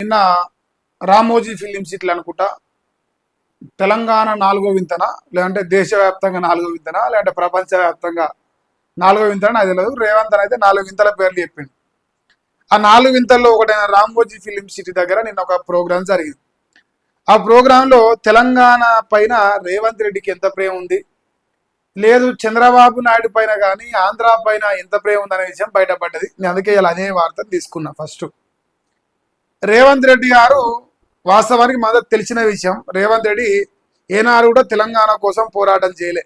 నిన్న రామోజీ ఫిలిం సిటీలు అనుకుంటా తెలంగాణ 4వ వింతన, లేదంటే దేశవ్యాప్తంగా 4వ వింతన, లేదంటే ప్రపంచవ్యాప్తంగా 4వ వింతన అది తెలియదు. రేవంత్ అయితే 4 వింతల పేర్లు చెప్పిండు. ఆ 4 వింతల్లో ఒకటైన రామోజీ ఫిలిం సిటీ దగ్గర నిన్న ఒక ప్రోగ్రాం జరిగింది. ఆ ప్రోగ్రాంలో తెలంగాణ పైన రేవంత్ రెడ్డికి ఎంత ప్రేమ ఉంది, లేదు చంద్రబాబు నాయుడు పైన కానీ ఆంధ్ర పైన ఎంత ప్రేమ ఉందనే విషయం బయటపడ్డది. నేను అందుకే ఇలా అదే వార్తను తీసుకున్నా. ఫస్ట్ రేవంత్ రెడ్డి గారు వాస్తవానికి మొదట తెలిసిన విషయం, రేవంత్ రెడ్డి ఏనాడు కూడా తెలంగాణ కోసం పోరాటం చేయలే.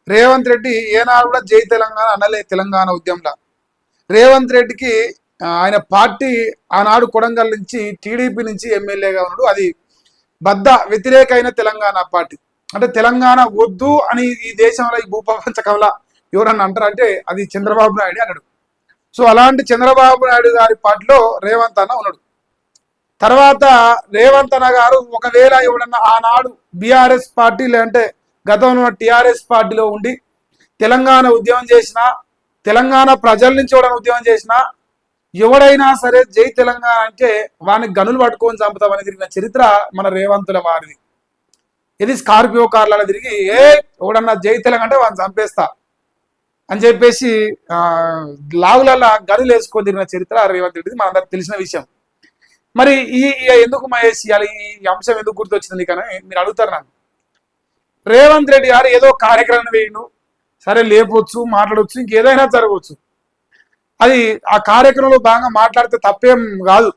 రేవంత్ రెడ్డి ఏనాడు కూడా జై తెలంగాణ అనలే. తెలంగాణ ఉద్యమంలో రేవంత్ రెడ్డికి ఆయన పార్టీ ఆనాడు కొడంగల్ నుంచి టీడీపీ నుంచి ఎమ్మెల్యేగా ఉన్నాడు. అది బద్ద వ్యతిరేకమైన తెలంగాణ పార్టీ. అంటే తెలంగాణ వద్దు అని ఈ దేశంలో ఈ భూప్రపంచకంలో ఎవరన్నా అంటారంటే అది చంద్రబాబు నాయుడు అన్నాడు. సో అలాంటి చంద్రబాబు నాయుడు గారి పార్టీలో రేవంత్ అన్న ఉన్నాడు. తర్వాత రేవంత్ అన్న గారు ఒకవేళ ఎవడన్నా ఆనాడు బీఆర్ఎస్ పార్టీ లేదంటే గతంలో టీఆర్ఎస్ పార్టీలో ఉండి తెలంగాణ ఉద్యమం చేసిన, తెలంగాణ ప్రజల నుంచి ఎవడన్నా ఉద్యమం చేసిన ఎవడైనా సరే జై తెలంగాణ అంటే వాడిని గనులు పట్టుకొని చంపుతామని తిరిగిన చరిత్ర మన రేవంతుల వారిది. ఇది స్కార్పియో కార్లలో తిరిగి ఎవడన్నా జై తెలంగాణ అంటే వాడిని చంపేస్తా అని చెప్పేసి లాగులల్లా గనులు వేసుకొని తిరిగిన చరిత్ర రేవంత్ రెడ్డిది మనందరికి తెలిసిన విషయం. మరి ఈ ఎందుకు మహేష్ ఇవ్వాలి, ఈ అంశం ఎందుకు గుర్తొచ్చింది కానీ మీరు అడుగుతారు నన్ను. రేవంత్ రెడ్డి గారు ఏదో కార్యక్రమం వేయండు, సరే లేపొచ్చు, మాట్లాడవచ్చు, ఇంకేదైనా జరగవచ్చు. అది ఆ కార్యక్రమంలో బాగా మాట్లాడితే తప్పేం కాదు.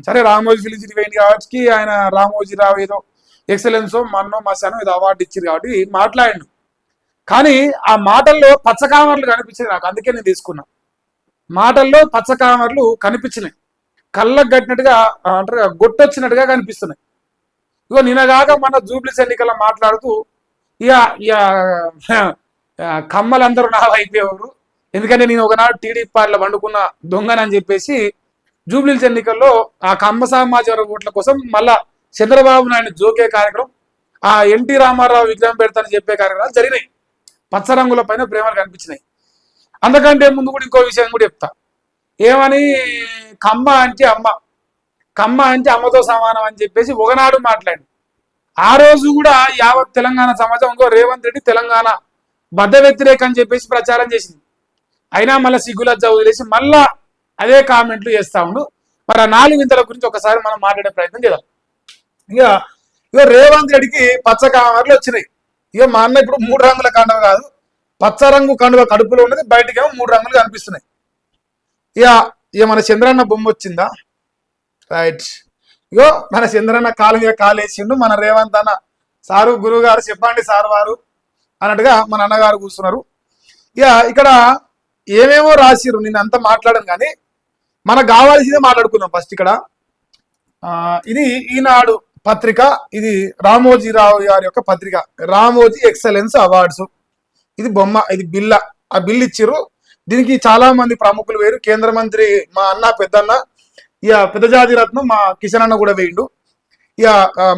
సరే రామోజీ ఫిలిం సిటీ వేయండి కాబట్టి ఆయన రామోజీరావు ఏదో ఎక్సలెన్సో మన్నో మసానో ఏదో అవార్డు ఇచ్చారు కాబట్టి మాట్లాడిండు. కానీ ఆ మాటల్లో పచ్చకామర్లు కనిపించింది నాకు, అందుకే నేను తీసుకున్నా. మాటల్లో పచ్చకామర్లు కనిపించినాయి, కళ్ళకు కట్టినట్టుగా అంటారు గొట్టొచ్చినట్టుగా కనిపిస్తున్నాయి. ఇగో నిన్నగాక మన జూబ్లీస్ ఎన్నికల్లో మాట్లాడుతూ ఇక కమ్మలందరూ నా అయిపోయేవారు, ఎందుకంటే నేను ఒకనాడు టీడీపీ పార్టీలో వండుకున్న దొంగనని చెప్పేసి జూబ్లీస్ ఎన్నికల్లో ఆ కమ్మ సమాజ ఓట్ల కోసం మళ్ళా చంద్రబాబు నాయుడు జోకే కార్యక్రమం, ఆ ఎన్టీ రామారావు విగ్రహం పెడతానని చెప్పే కార్యక్రమాలు జరిగినాయి. పచ్చరంగుల పైన ప్రేమలు కనిపించినాయి. అందుకంటే ముందు కూడా ఇంకో విషయం కూడా చెప్తా. ఏమని, కమ్మ అంటే అమ్మ, కమ్మ అంటే అమ్మతో సమానం అని చెప్పేసి ఒకనాడు మాట్లాడి ఆ రోజు కూడా యావత్ తెలంగాణ సమాజం ఇంకో రేవంత్ రెడ్డి తెలంగాణ బద్ద వ్యతిరేక అని చెప్పేసి ప్రచారం చేసింది. అయినా మళ్ళీ సిగ్గులజ్జ వదిలేసి మళ్ళా అదే కామెంట్లు చేస్తా ఉండు. మరి ఆ 4 వింతల గురించి ఒకసారి మనం మాట్లాడే ప్రయత్నం చేద్దాం. ఇక రేవంత్ రెడ్డికి పచ్చ కామర్లు వచ్చినాయి. ఇక మా అన్న ఇప్పుడు 3 రంగుల కండువ కాదు, పచ్చ రంగు కండువ కడుపులో ఉన్నది, బయటకేమో 3 రంగులు కనిపిస్తున్నాయి. ఇక మన చంద్రన్న బొమ్మ వచ్చిందా, రైట్. ఇగో మన చంద్రన్న కాలు మీద కాలు వేసిండు. మన రేవంత్ అన్న సారు గురువు గారు చెప్పండి సార్ వారు అన్నట్టుగా మన అన్నగారు కూర్చున్నారు. ఇక్కడ ఏమేమో రాసిరు, నేను అంతా మాట్లాడను కానీ మనకు కావాల్సిందే మాట్లాడుకుందాం. ఫస్ట్ ఇక్కడ ఇది ఈనాడు పత్రిక, ఇది రామోజీరావు గారి యొక్క పత్రిక, రామోజీ ఎక్సలెన్స్ అవార్డ్స్. ఇది బొమ్మ, ఇది బిల్ల. ఆ బిల్ ఇచ్చిర్రు. దీనికి చాలా మంది ప్రముఖులు వేరు. కేంద్ర మంత్రి మా అన్న పెద్దన్న, పెద్ద జాతి రత్నం మా కిషన్ అన్న కూడా వేయండు.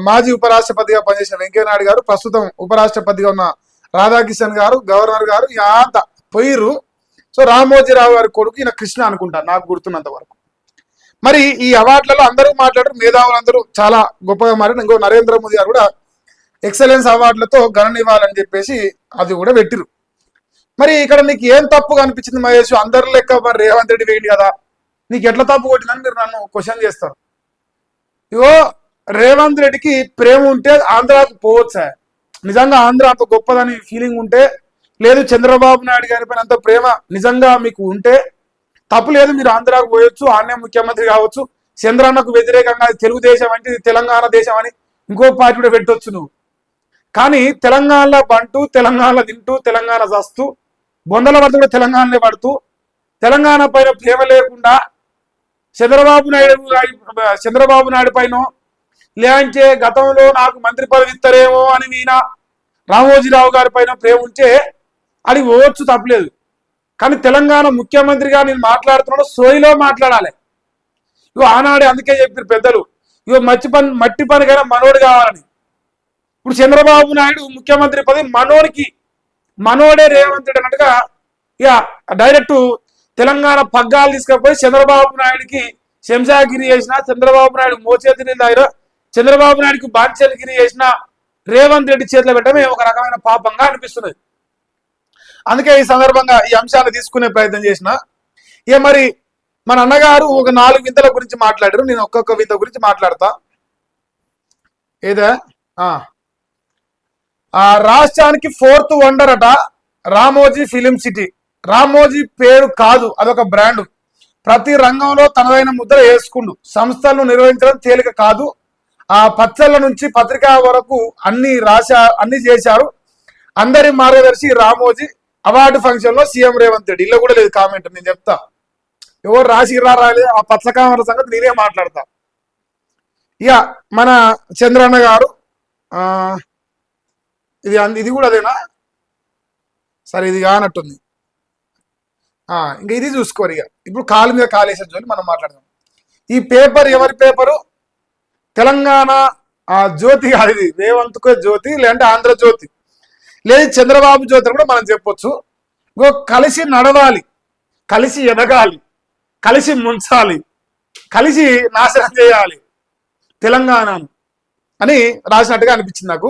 మాజీ ఉపరాష్ట్రపతిగా పనిచేసిన వెంకయ్యనాయుడు గారు, ప్రస్తుతం ఉపరాష్ట్రపతిగా ఉన్న రాధాకిషన్ గారు, గవర్నర్ గారు అంత పోయిర్రు. సో రామోజీరావు గారి కొడుకు ఈయన కృష్ణ అనుకుంటా నాకు గుర్తున్నంత వరకు. మరి ఈ అవార్డులలో అందరూ మాట్లాడారు, మేధావులందరూ చాలా గొప్పగా మాట్లాడారు. ఇంకో నరేంద్ర మోదీ గారు కూడా ఎక్సలెన్స్ అవార్డులతో గణనివ్వాలని చెప్పేసి అది కూడా పెట్టిరు. మరి ఇక్కడ నీకు ఏం తప్పు కనిపించింది మహేష్? అందరి లెక్క మరి రేవంత్ రెడ్డి వేయండి కదా, నీకు ఎట్లా తప్పు కొట్టిందని మీరు నన్ను క్వశ్చన్ చేస్తారు. ఇగో రేవంత్ రెడ్డికి ప్రేమ ఉంటే ఆంధ్రాకు పోవచ్చా? నిజంగా ఆంధ్ర అంత గొప్పదని ఫీలింగ్ ఉంటే, లేదు చంద్రబాబు నాయుడు గారి పైన అంత ప్రేమ నిజంగా మీకు ఉంటే తప్పు లేదు, మీరు ఆంధ్రాకు పోయొచ్చు, ఆన్నే ముఖ్యమంత్రి కావచ్చు. చంద్రన్నకు వ్యతిరేకంగా తెలుగుదేశం అంటే తెలంగాణ దేశం అని ఇంకో పార్టీ కూడా పెట్టొచ్చు నువ్వు. కానీ తెలంగాణలో బంటూ, తెలంగాణలో తింటూ, తెలంగాణ చస్తూ, బొందల వద్ద కూడా తెలంగాణలో పడుతూ, తెలంగాణ పైన ప్రేమ లేకుండా చంద్రబాబు నాయుడు పైన లేదంటే గతంలో నాకు మంత్రి పదవి ఇస్తారేమో అని మీన రామోజీరావు గారి పైన ప్రేమ ఉంటే అది ఓవచ్చు, తప్పలేదు. కానీ తెలంగాణ ముఖ్యమంత్రిగా నేను మాట్లాడుతున్నాడు, సోయిలో మాట్లాడాలి. ఇగో ఆనాడే అందుకే చెప్పారు పెద్దలు, ఇగో మట్టి పనికైనా మనోడు కావాలని. ఇప్పుడు చంద్రబాబు నాయుడు ముఖ్యమంత్రి పదవి మనోడే రేవంత్ రెడ్డి అన్నట్టుగా డైరెక్ట్ తెలంగాణ పగ్గాలు తీసుకపోయి చంద్రబాబు నాయుడికి శంషాగిరి చేసిన, చంద్రబాబు నాయుడు మోచేతిని దగ్గర చంద్రబాబు నాయుడుకి బాంచగిరి చేసిన రేవంత్ రెడ్డి చేతిలో పెట్టడమే ఒక రకమైన పాపంగా అనిపిస్తున్నది. అందుకే ఈ సందర్భంగా ఈ అంశాన్ని తీసుకునే ప్రయత్నం చేసిన. ఇక మరి మన అన్నగారు ఒక 4 వింతల గురించి మాట్లాడారు. నేను ఒక్కొక్క వింత గురించి మాట్లాడతా. ఏదా రాష్ట్రానికి 4th వండర్ అట రామోజీ ఫిలిం సిటీ. రామోజీ పేరు కాదు, అదొక బ్రాండ్. ప్రతి రంగంలో తనదైన ముద్ర వేసుకుండు. సంస్థలను నిర్వహించడం తేలిక కాదు. ఆ పచ్చళ్ళ నుంచి పత్రికా వరకు అన్ని చేశారు. అందరి మార్గదర్శి రామోజీ. అవార్డు ఫంక్షన్ లో సీఎం రేవంత్ రెడ్డి. ఇల్లు కూడా లేదు కామెంట్, నేను చెప్తా. ఎవరు రాలేదు ఆ పచ్చకామల సంగతి నేనే మాట్లాడతా. ఇక మన చంద్రన్న గారు ఇది కూడా అదేనా? సరే, ఇది కానట్టుంది. ఇంకా ఇది చూసుకోరు. ఇక ఇప్పుడు కాలు మీద కాలేసిన జోలి మనం మాట్లాడదాం. ఈ పేపర్ ఎవరి పేపరు? తెలంగాణ జ్యోతి కాదు, ఇది రేవంత్ జ్యోతి, లేదంటే ఆంధ్రజ్యోతి, లేదు చంద్రబాబు జ్యోతి కూడా మనం చెప్పొచ్చు. కలిసి నడవాలి, కలిసి ఎదగాలి, కలిసి ముంచాలి, కలిసి నాశనం చేయాలి తెలంగాణను అని రాసినట్టుగా అనిపించింది నాకు.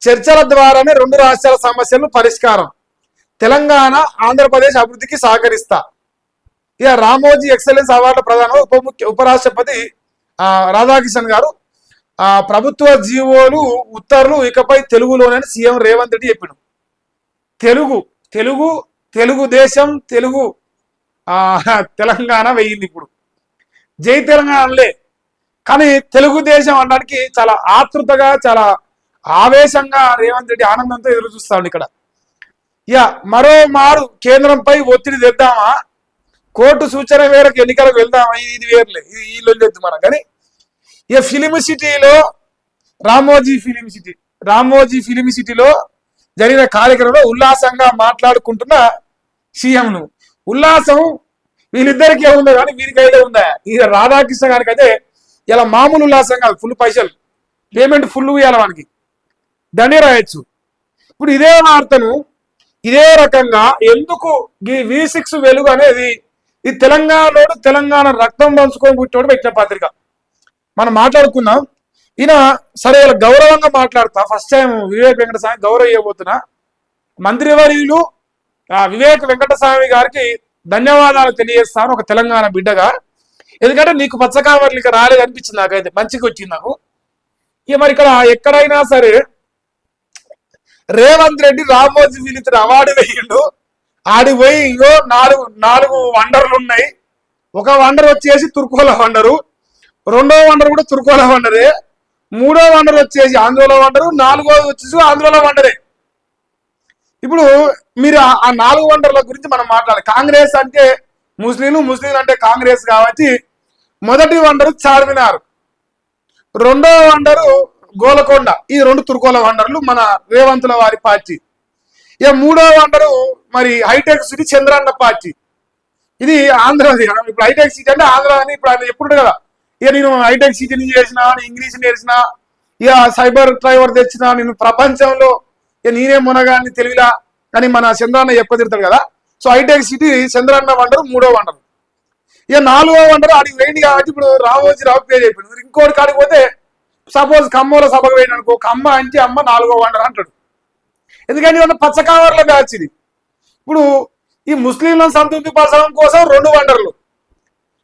చర్చల ద్వారానే 2 రాష్ట్రాల సమస్యలను పరిష్కారం. తెలంగాణ ఆంధ్రప్రదేశ్ అభివృద్ధికి సహకరిస్తా. ఇక రామోజీ ఎక్సలెన్స్ అవార్డు ప్రధాన ఉపరాష్ట్రపతి రాధాకిషన్ గారు ప్రభుత్వ జీవోలు ఉత్తర్వులు ఇకపై తెలుగులోనే సీఎం రేవంత్ రెడ్డి చెప్పాడు. తెలుగుదేశం తెలంగాణ వెయ్యింది. ఇప్పుడు జై తెలంగాణలే, కానీ తెలుగుదేశం అనడానికి చాలా ఆతృతగా, చాలా ఆవేశంగా రేవంత్ రెడ్డి ఆనందంతో ఎదురు చూస్తాడు. ఇక్కడ ఇక మరో మారు కేంద్రంపై ఒత్తిడి తెద్దామా, కోర్టు సూచన మేరకు ఎన్నికలకు వెళ్దామా, ఇది వేర్లే, ఈ లొల్లెద్దు మనం. కానీ ఇక ఫిలిం సిటీలో రామోజీ ఫిలిం సిటీలో జరిగిన కార్యక్రమంలో ఉల్లాసంగా మాట్లాడుకుంటున్న సీఎంను. ఉల్లాసం వీళ్ళిద్దరికీ ఏముందో కానీ వీరికి అయితే ఉందా? ఈ రాధాకృష్ణ గారికి అయితే ఇలా మామూలు ఉల్లాసం కాదు, ఫుల్ పైసలు పేమెంట్ ఫుల్ ఇవ్వాలి వానికి, దండే రాయొచ్చు. ఇప్పుడు ఇదే వార్తను ఇదే రకంగా ఎందుకు ఈ V6 వెలుగు అనేది ఈ తెలంగాణ రక్తం పంచుకొని పుట్టినోడు పెట్టిన పత్రిక మనం మాట్లాడుకుందాం. ఈయన సరే ఇలా గౌరవంగా మాట్లాడతా. ఫస్ట్ టైం వివేక్ వెంకటస్వామి గౌరవ ఇవ్వబోతున్నా. మంత్రివర్యులు వివేక్ వెంకటస్వామి గారికి ధన్యవాదాలు తెలియజేస్తాను ఒక తెలంగాణ బిడ్డగా. ఎందుకంటే నీకు పచ్చకావర్లు ఇక రాలేదు అనిపించింది నాకైతే, మంచిగా వచ్చింది నాకు. ఇక మరి ఇక్కడ ఎక్కడైనా సరే రేవంత్ రెడ్డి రామోజీ ఫిలిం అవార్డు వేయిండు. ఆడికి పోయి ఇంకో 4 వండర్లు ఉన్నాయి. ఒక వండర్ వచ్చేసి తుర్కోల వండరు, 2వ వండర్ కూడా తుర్కోల వండరే, 3వ వండర్ వచ్చేసి ఆంధ్రలో వండరు, 4వది వచ్చేసి ఆంధ్రలో వండరే. ఇప్పుడు మీరు ఆ 4 వండర్ల గురించి మనం మాట్లాడాలి. కాంగ్రెస్ అంటే ముస్లింలు అంటే కాంగ్రెస్ కాబట్టి మొదటి వండరు చార్మినార్, 2వ వండరు గోలకొండ. ఈ 2 తుర్కోల వండర్లు మన రేవంతుల వారి పార్టీ. ఇక 3వ వండరు మరి హైటెక్ సిటీ చంద్రన్న పార్టీ. ఇది ఆంధ్రది. ఇప్పుడు హైటెక్ సిటీ అంటే ఆంధ్ర అని ఇప్పుడు ఆయన ఎప్పుడు కదా. ఇక నేను హైటెక్ సిటీ నుంచి చేసిన, ఇంగ్లీష్ నేర్చిన, ఇక సైబర్ డ్రైవర్ తెచ్చిన, నేను ప్రపంచంలో ఇక నేనే మునగాన్ని తెలివిలా అని మన చంద్రన్న చెప్పదిరుతాడు కదా. సో హైటెక్ సిటీ చంద్రన్న వండరు 3వ వండరు. ఇక 4వ వండరు ఆడికి వేయండి కాబట్టి ఇప్పుడు రామోజీరావు పేరు చెప్పింది. ఇంకోటి కాడికి పోతే సపోజ్ ఖమ్మంలో సభకు వేయండి అనుకో, ఖమ్మ అంటే అమ్మ 4వ వండరు అంటాడు. ఎందుకంటే ఇవన్నీ పచ్చకావర్ల బ్యాచ్ ఇది. ఇప్పుడు ఈ ముస్లింలను సంతృప్తి పరచడం కోసం 2 వండర్లు,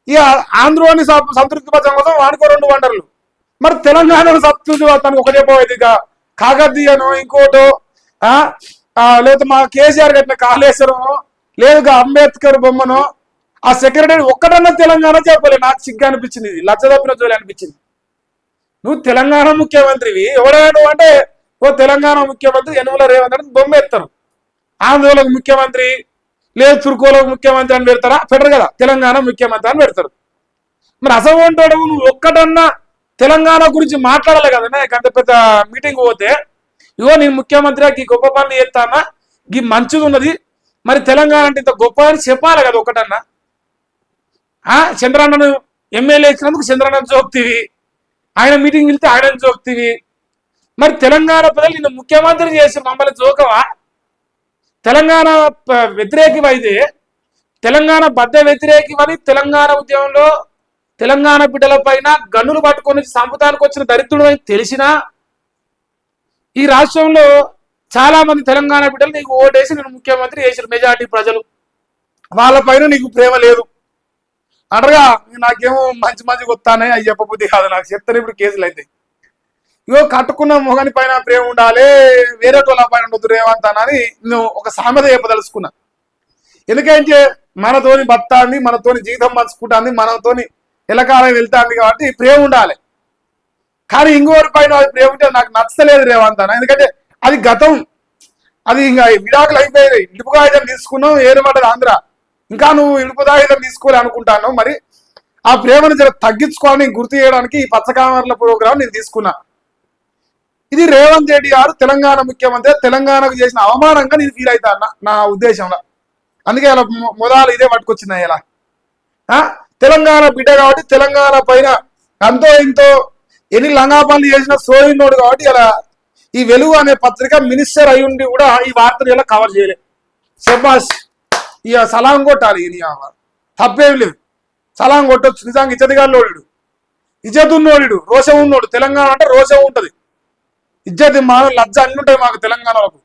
ఇక ఆంధ్రోని సంతృప్తి పరచడం కోసం వానికో 2 వండర్లు. మరి తెలంగాణను సంతృప్తి పరచడానికి ఒకటే పోయేది. ఇక కాకతీయనో ఇంకోటో లేదా మా కేసీఆర్ కట్టిన కాళేశ్వరమో లేదు అంబేద్కర్ బొమ్మనో ఆ సెక్రటరీ ఒక్కటన్నా తెలంగాణ చెప్పలేదు. నాకు సిగ్గు అనిపించింది, ఇది లచ్చ తప్పిన జోలి అనిపించింది. నువ్వు తెలంగాణ ముఖ్యమంత్రివి, ఎవడైనా అంటే ఓ తెలంగాణ ముఖ్యమంత్రి యనమల రేవంత్ రెడ్డి బొమ్మ ఎత్తారు. ఆంధ్రలోకి ముఖ్యమంత్రి లేదు తుర్కోలకు ముఖ్యమంత్రి అని పెడతారా? పెట్టరు కదా, తెలంగాణ ముఖ్యమంత్రి అని పెడతారు. మరి అసలు నువ్వు ఒక్కటన్నా తెలంగాణ గురించి మాట్లాడాలి కదా. అంత పెద్ద మీటింగ్ పోతే ఇగో నేను ముఖ్యమంత్రి ఈ గొప్ప పనులు చేస్తానా, ఈ మంచిది ఉన్నది, మరి తెలంగాణ అంటే ఇంత గొప్ప అని చెప్పాలి కదా ఒకటన్నా. చంద్రన్నను ఎమ్మెల్యే ఇచ్చినందుకు చంద్రన్నను జోక్తివి, ఆయన మీటింగ్ వెళ్తే ఆయనను జోక్తివి. మరి తెలంగాణ ప్రజలు నిన్ను ముఖ్యమంత్రి చేసి మమ్మల్ని జోకవా? తెలంగాణ వ్యతిరేకమైతే తెలంగాణ బద్ద వ్యతిరేకమని తెలంగాణ ఉద్యమంలో తెలంగాణ బిడ్డల పైన గన్నులు పట్టుకొని సంపుతానికి వచ్చిన దరిద్రుడు అని తెలిసినా ఈ రాష్ట్రంలో చాలా మంది తెలంగాణ బిడ్డలు నీకు ఓటేసి నేను ముఖ్యమంత్రి చేసిన మెజార్టీ ప్రజలు వాళ్ళపైన నీకు ప్రేమ లేదు అంటారుగా. నాకేమో మంచి మంచి వస్తానే అవి చెప్పబుద్ధి కాదు, నాకు చెప్తాను ఇప్పుడు కేసులు అయితే. ఇగో కట్టుకున్న మొగని పైన ప్రేమ ఉండాలి, వేరే టోళ్ళ పైన ఉండదు రేవంత్ అని నువ్వు ఒక సామెత చెప్పదలుచుకున్నా. ఎందుకంటే మనతోని బతాంది, మనతోని జీవితం పంచుకుంటుంది, మనతోని ఎలకాలం వెళ్తాంది కాబట్టి ప్రేమ ఉండాలి. కానీ ఇంకోరి పైన అది ప్రేమ ఉంటే నాకు నచ్చలేదు రేవంత్ అన్న. ఎందుకంటే అది గతం, అది ఇంకా విడాకులు అయిపోయాయి. ఇడుపు కాగితం తీసుకున్నావు, ఏరుపడ్డది ఆంధ్ర. ఇంకా నువ్వు ఇడుపు కాగితం తీసుకోవాలి అనుకుంటాను. మరి ఆ ప్రేమను జర తగ్గించుకోవాలని గుర్తు చేయడానికి ఈ పచ్చకామర్ల ప్రోగ్రాం నేను తీసుకున్నా. ఇది రేవంత్ రెడ్డి గారు తెలంగాణ ముఖ్యమంత్రి తెలంగాణకు చేసిన అవమానంగా నేను ఫీల్ అవుతా అన్న నా ఉద్దేశంలో. అందుకే ఇలా మొదలు ఇదే పట్టుకొచ్చింది. ఇలా తెలంగాణ బిడ్డ కాబట్టి తెలంగాణ పైన అంతో ఇంతో ఎన్ని లంగా పనులు చేసిన సోయినోడు కాబట్టి ఇలా ఈ వెలుగు అనే పత్రిక మినిస్టర్ అయ్యుండి కూడా ఈ వార్తను ఇలా కవర్ చేయలేదు. శబాష్, ఇక సలాం కొట్టాలి. తప్పేం లేదు, సలాం కొట్టొచ్చు. నిజంగా ఇచ్చదిగాళ్ళోడు, ఇజ్జత్ ఉన్నోడు, రోషం ఉన్నోడు. తెలంగాణ అంటే రోషం ఉంటుంది, ఇజ్జత్ మాన లజ్జ అన్ని ఉంటాయి మాకు తెలంగాణలకు.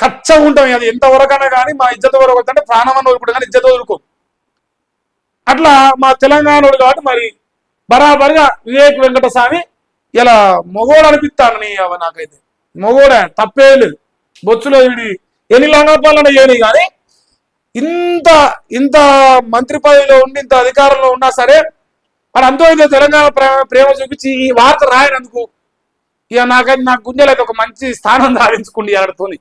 కచ్చగా ఉంటాం. అది ఎంతవరకైనా కానీ మా ఇజ్జత్ వరకు అంటే ప్రాణం అని వదులుకుంటాం కానీ ఇజ్జత్ వదులుకో. అట్లా మా తెలంగాణోడు కాబట్టి మరి బరాబరిగా వివేక్ వెంకటస్వామి ఇలా మొగోడు అనిపిస్తాను. నాకైతే మొగోడే, తప్పే లేదు. బొచ్చులో వీడి ఎన్ని లంగాపాలన చేయని కానీ ఇంత ఇంత మంత్రి పదవిలో ఉండి ఇంత అధికారంలో ఉన్నా సరే వాడు అంతో ఇంత తెలంగాణ ప్రేమ చూపించి ఈ వార్త రాయనందుకు ఇక నాకైతే నాకు గుండెలు అయితే ఒక మంచి స్థానం సాధించుకుండి ఆడతోని.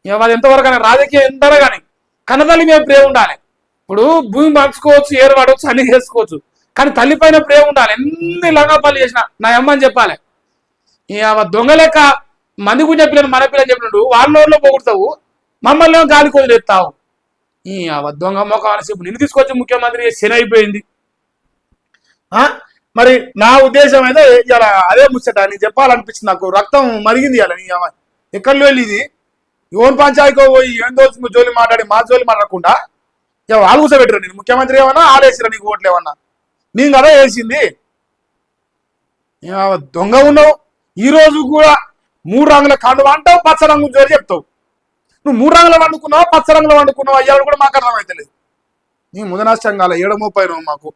ఇక అది ఎంతవరకు అయినా రాజకీయం ఎంతనా కానీ కన్నతల్లి మీద ప్రేమ ఉండాలి. ఇప్పుడు భూమి పంచుకోవచ్చు, ఏరు పడవచ్చు, అన్ని చేసుకోవచ్చు, కానీ తల్లి పైన ప్రేమ ఉండాలి. ఎన్ని లంగాపాలు చేసినా నా అమ్మని చెప్పాలి. ఇక దొంగ లెక్క మంది గురించి చెప్పిన మన పిల్లని చెప్పినట్టు వాళ్ళ నోట్లో పోగొడతావు, మమ్మల్ని గాలి కొదిలేస్తావు. ఈ దొంగ మొక్క ఇప్పుడు నిన్ను తీసుకొచ్చి ముఖ్యమంత్రి శని అయిపోయింది. మరి నా ఉద్దేశం అయితే ఇలా అదే ముచ్చట నీకు చెప్పాలనిపించింది. నాకు రక్తం మరిగింది ఇలా. నీ ఎక్కడిలో వెళ్ళి ఇది యువన్ పంచాయతీకో పోయి ఏందో జోలి మాట్లాడి మా జోలి మాట్లాడకుండా ఇక వాళ్ళు కూర్చోబెట్టరు. నేను ముఖ్యమంత్రి ఏమన్నా ఆడేసిరా నీకు ఓట్లు ఏమన్నా, నేను కదా వేసింది. దొంగ ఉన్నావు. ఈ రోజు కూడా 3 రంగుల కండువా అంటావు, పచ్చ రంగు జోలి చెప్తావు. నువ్వు 3 రంగులు వండుకున్నావు, పచ్చ రంగులు వండుకున్నావు, అయ్యాడు కూడా మాకు అర్థమైతలేదు. నీ ముదనష్టం కాల 7:30 మాకు.